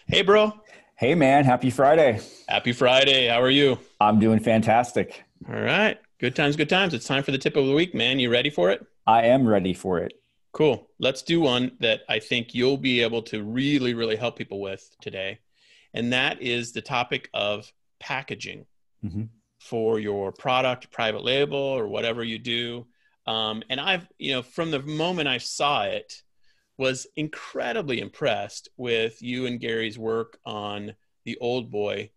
Hey, bro. Hey man, happy Friday. Happy Friday. How are you? I'm doing fantastic. All right. Good times, good times. It's time for the tip of the week, man. You ready for it? I am ready for it. Cool. Let's do one that I think you'll be able to really, really help people with today. And that is the topic of packaging Hmm. for your product, private label, or whatever you do. And from the moment I saw it, was incredibly impressed with you and Gary's work on the Old Boy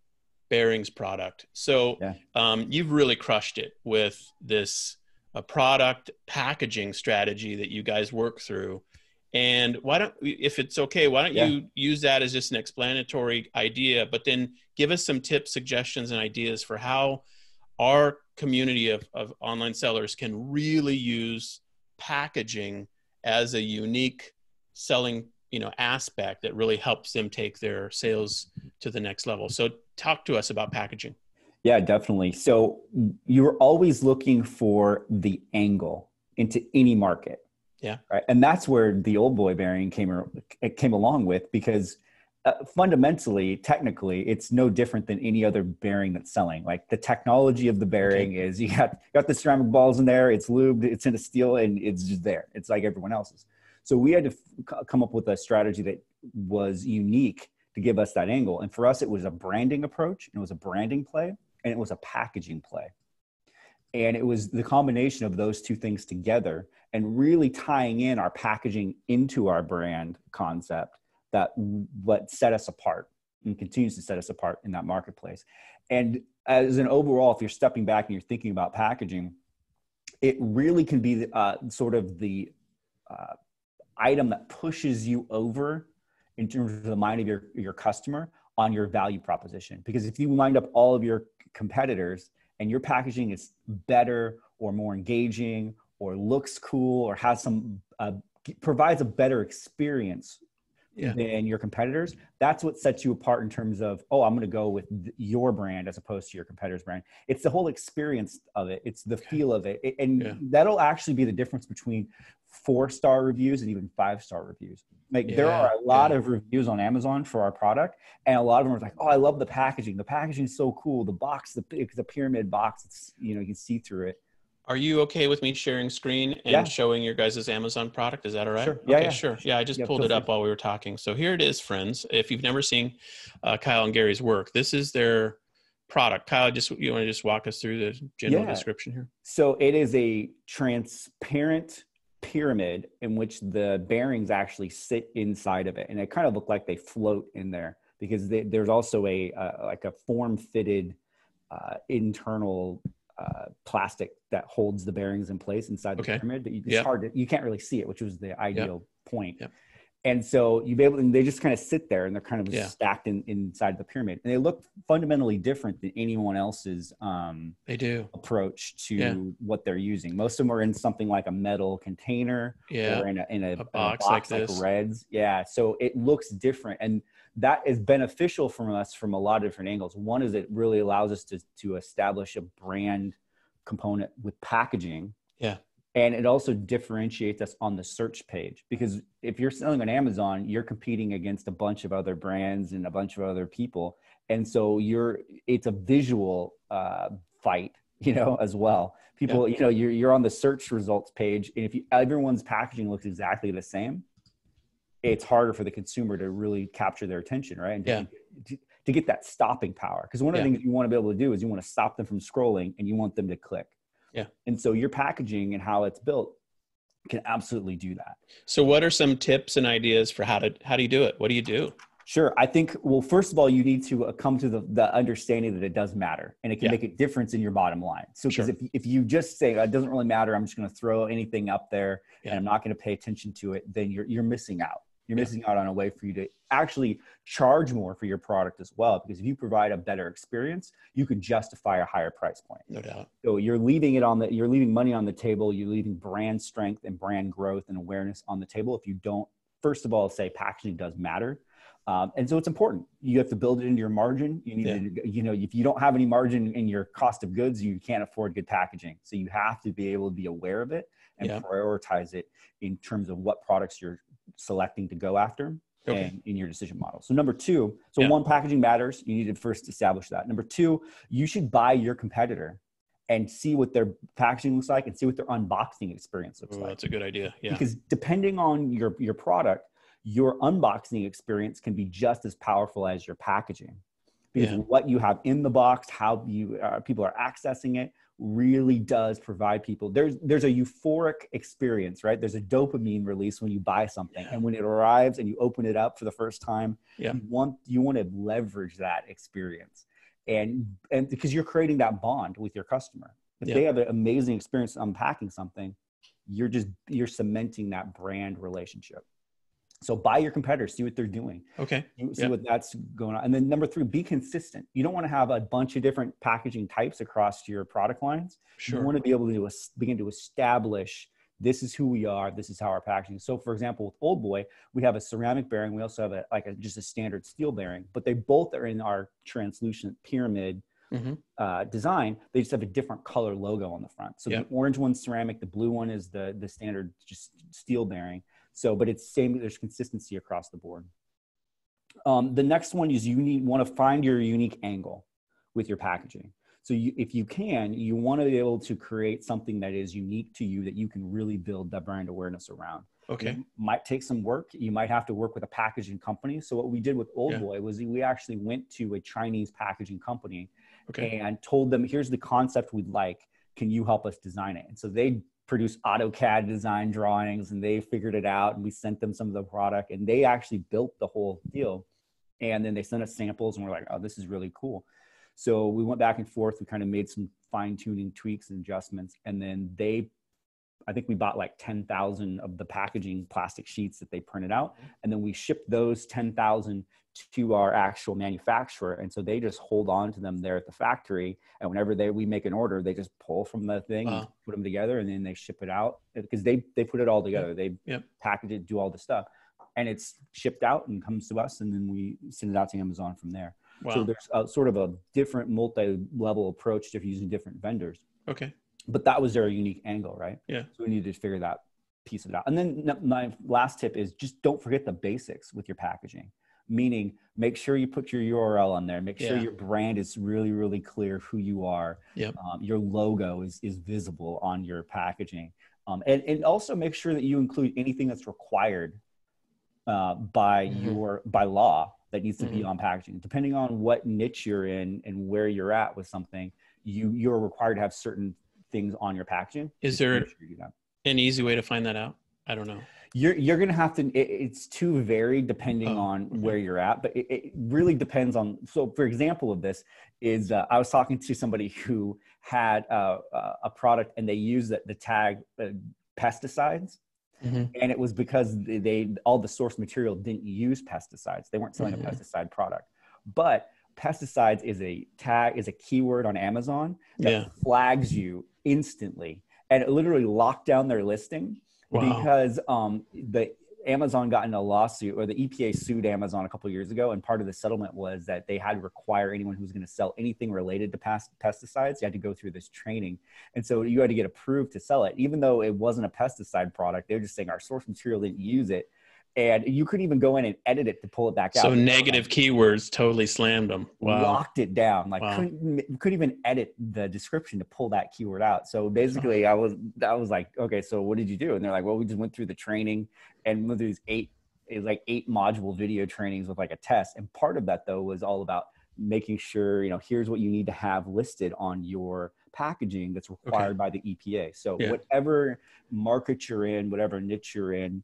bearings product. So Yeah. you've really crushed it with this product packaging strategy that you guys work through. And why don't, if it's okay, why don't Yeah. you use that as just an explanatory idea, but then give us some tips, suggestions, and ideas for how our community of online sellers can really use packaging as a unique selling aspect that really helps them take their sales to the next level. So talk to us about packaging. Yeah, definitely. So you're always looking for the angle into any market, Yeah. right? And that's where the old boy bearing came along with because fundamentally, technically, it's no different than any other bearing that's selling. Like the technology of the Okay. bearing is you got the ceramic balls in there, it's lubed, it's in a steel, and it's just there. It's like everyone else's. So we had to come up with a strategy that was unique to give us that angle. And for us, it was a branding approach, and it was a branding play, and it was a packaging play. And it was the combination of those two things together and really tying in our packaging into our brand concept that what set us apart and continues to set us apart in that marketplace. And as an overall, if you're stepping back and you're thinking about packaging, it really can be sort of the uh, item that pushes you over in terms of the mind of your customer on your value proposition. Because if you wind up all of your competitors and your packaging is better or more engaging or looks cool or has some provides a better experience Yeah. than your competitors, that's what sets you apart in terms of, oh, I'm going to go with your brand as opposed to your competitor's brand. It's the whole experience of it. It's the Okay. feel of it. And Yeah. that'll actually be the difference between 4-star reviews and even 5-star reviews. Like there are Yeah. a lot Yeah. of reviews on Amazon for our product, and a lot of them are like, "Oh, I love the packaging. The packaging is so cool. The box, the pyramid box. It's you can see through it." Are you okay with me sharing screen and Yeah, showing your guys' Amazon product? Is that all right? sure. Yeah, Okay, yeah, sure. Yeah, I just yeah. pulled Feel it free. up while we were talking. So here it is, friends. If you've never seen Kyle and Gary's work, this is their product. Kyle, just you want to just walk us through the general Yeah. description here? So it is a transparent pyramid in which the bearings actually sit inside of it, and they kind of look like they float in there because there's also a like a form fitted internal plastic that holds the bearings in place inside the Okay. pyramid. But it's Yep. hard to you can't really see it, which was the Yep. ideal point. Yep. And so you be able, and they just kind of sit there and they're kind of Yeah. stacked inside the pyramid, and they look fundamentally different than anyone else's They do. approach Yeah. to what they're using. Most of them are in something like a metal container Yeah. or in a A in a box like box like this. Reds. Yeah, so it looks different, and that is beneficial from us from a lot of different angles. One is it really allows us to establish a brand component with packaging, Yeah. and it also differentiates us on the search page because if you're selling on Amazon, you're competing against a bunch of other brands and a bunch of other people. And so it's a visual fight, as well. Yeah. People, you're on the search results page. And if everyone's packaging looks exactly the same, it's harder for the consumer to really capture their attention, right? And Yeah. to get that stopping power. Because one of the Yeah. things you want to be able to do is you want to stop them from scrolling and you want them to click. Yeah. And so your packaging and how it's built can absolutely do that. So what are some tips and ideas for how do you do it? What do you do? Sure. I think, well, first of all, you need to come to the understanding that it does matter and it can Yeah. make a difference in your bottom line. So, because Sure. if you just say it doesn't really matter, I'm just going to throw anything up there and Yeah. I'm not going to pay attention to it, then you're missing out. You're Yeah. missing out on a way for you to actually charge more for your product as well. Because if you provide a better experience, you can justify a higher price point. No doubt. So you're leaving money on the table. You're leaving brand strength and brand growth and awareness on the table. If you don't, first of all, say packaging does matter. And so it's important. You have to build it into your margin. You Yeah. need to, if you don't have any margin in your cost of goods, you can't afford good packaging. So you have to be able to be aware of it and Yeah. prioritize it in terms of what products you're selecting to go after. Okay. and in your decision model. So number two, so Yeah. one, packaging matters. You need to first establish that. Number two, you should buy your competitor and see what their packaging looks like and see what their unboxing experience looks Oh, like. that's a good idea. Yeah. Because depending on your product, your unboxing experience can be just as powerful as your packaging. Because what you have in the box, how you people are accessing it, really does provide people. There's a euphoric experience, right? There's a dopamine release when you buy something, and when it arrives and you open it up for the first time, you want to leverage that experience, and because you're creating that bond with your customer. If they have an amazing experience unpacking something, you're cementing that brand relationship. So buy your competitors, see what they're doing. Okay. See what that's going on. And then number three, be consistent. You don't want to have a bunch of different packaging types across your product lines. Sure. You want to be able to begin to establish, this is who we are, this is how our packaging. So for example, with Old Boy, we have a ceramic bearing. We also have just a standard steel bearing, but they both are in our translucent pyramid design. They just have a different color logo on the front. So the orange one's ceramic, the blue one is the standard just steel bearing. So, but it's same, there's consistency across the board. The next one is you want to find your unique angle with your packaging. So if you can, you want to be able to create something that is unique to you that you can really build that brand awareness around. Okay. It might take some work. You might have to work with a packaging company. So what we did with Old Boy was we actually went to a Chinese packaging company and told them, here's the concept we'd like. Can you help us design it? And so they produced AutoCAD design drawings and they figured it out, and we sent them some of the product and they actually built the whole deal. And then they sent us samples and we're like, oh, this is really cool. So we went back and forth. We kind of made some fine tuning tweaks and adjustments. And then I think we bought like 10,000 of the packaging plastic sheets that they printed out. And then we shipped those 10,000 to our actual manufacturer. And so they just hold on to them there at the factory. And whenever we make an order, they just pull from the thing, and put them together, and then they ship it out because they put it all together. They package it, do all the stuff, and it's shipped out and comes to us. And then we send it out to Amazon from there. Wow. So there's a sort of a different multi-level approach to using different vendors. Okay. But that was their unique angle, right? Yeah. So we needed to figure that piece of it out. And then my last tip is just don't forget the basics with your packaging. Meaning, make sure you put your URL on there. Make sure your brand is really, really clear who you are. Yep. Your logo is visible on your packaging. And also make sure that you include anything that's required by law that needs to be on packaging. Depending on what niche you're in and where you're at with something, you're required to have certain things on your packaging. Is there an easy way to find that out? I don't know. You're going to have to, it's too varied depending on where you're at, but it really depends on, so for example of this is I was talking to somebody who had a product and they used the tag pesticides. And it was because all the source material didn't use pesticides. They weren't selling a pesticide product, but pesticides is a keyword on Amazon that flags you instantly, and it literally locked down their listing. Wow. Because the Amazon got in a lawsuit, or the EPA sued Amazon a couple of years ago, and part of the settlement was that they had to require anyone who's going to sell anything related to pesticides, you had to go through this training, and so you had to get approved to sell it, even though it wasn't a pesticide product. They were just saying our source material didn't use it, and you couldn't even go in and edit it to pull it back out. So negative keywords totally slammed them. Wow. Locked it down. Like couldn't even edit the description to pull that keyword out. So basically I was like, okay, so what did you do? And they're like, well, we just went through the training and went through these 8 module video trainings with like a test. And part of that though was all about making sure, here's what you need to have listed on your packaging that's required by the EPA. So whatever market you're in, whatever niche you're in,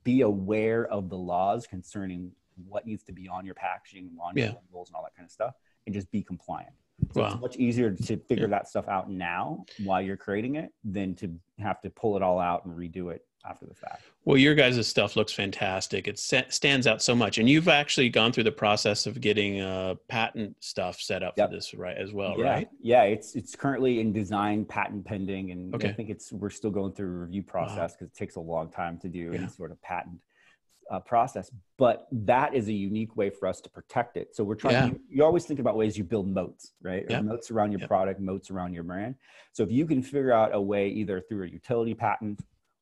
be aware of the laws concerning what needs to be on your packaging, on your labels and all that kind of stuff, and just be compliant. So it's much easier to figure that stuff out now while you're creating it than to have to pull it all out and redo it after the fact. Well, your guys' stuff looks fantastic. It stands out so much. And you've actually gone through the process of getting patent stuff set up for this, right, as well, right? Yeah, it's currently in design, patent pending, and I think we're still going through a review process because it takes a long time to do any sort of patent process. But that is a unique way for us to protect it. So we're trying you always think about ways you build moats, right? Or moats around your product, moats around your brand. So if you can figure out a way either through a utility patent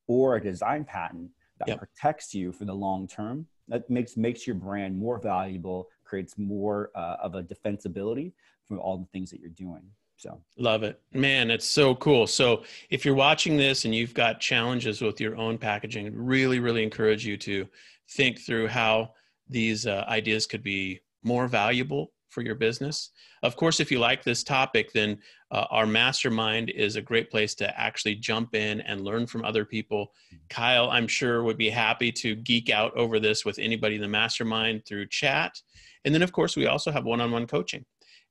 or a design patent that protects you for the long term, That makes your brand more valuable, creates more of a defensibility from all the things that you're doing. So love it, man. It's so cool. So if you're watching this and you've got challenges with your own packaging, I'd really, really encourage you to think through how these ideas could be more valuable for your business. Of course, if you like this topic, then our mastermind is a great place to actually jump in and learn from other people. Kyle, I'm sure, would be happy to geek out over this with anybody in the mastermind through chat. And then, of course, we also have one-on-one coaching.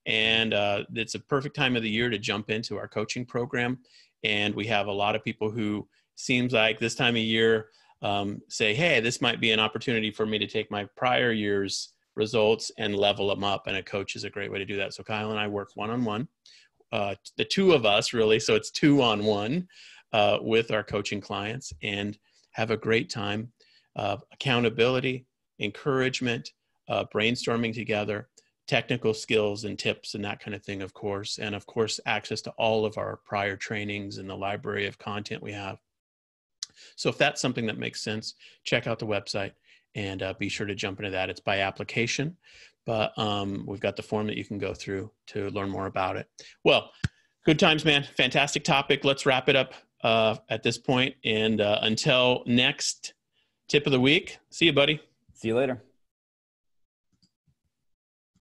And it's a perfect time of the year to jump into our coaching program. And we have a lot of people who seems like this time of year say, hey, this might be an opportunity for me to take my prior year's results and level them up. And a coach is a great way to do that. So Kyle and I work one-on-one, the two of us really. So it's 2-on-1 with our coaching clients, and have a great time. Accountability, encouragement, brainstorming together, technical skills and tips and that kind of thing, of course. And of course, access to all of our prior trainings and the library of content we have. So if that's something that makes sense, check out the website and be sure to jump into that. It's by application, but we've got the form that you can go through to learn more about it. Well, good times, man. Fantastic topic. Let's wrap it up at this point. And until next tip of the week, see you, buddy. See you later.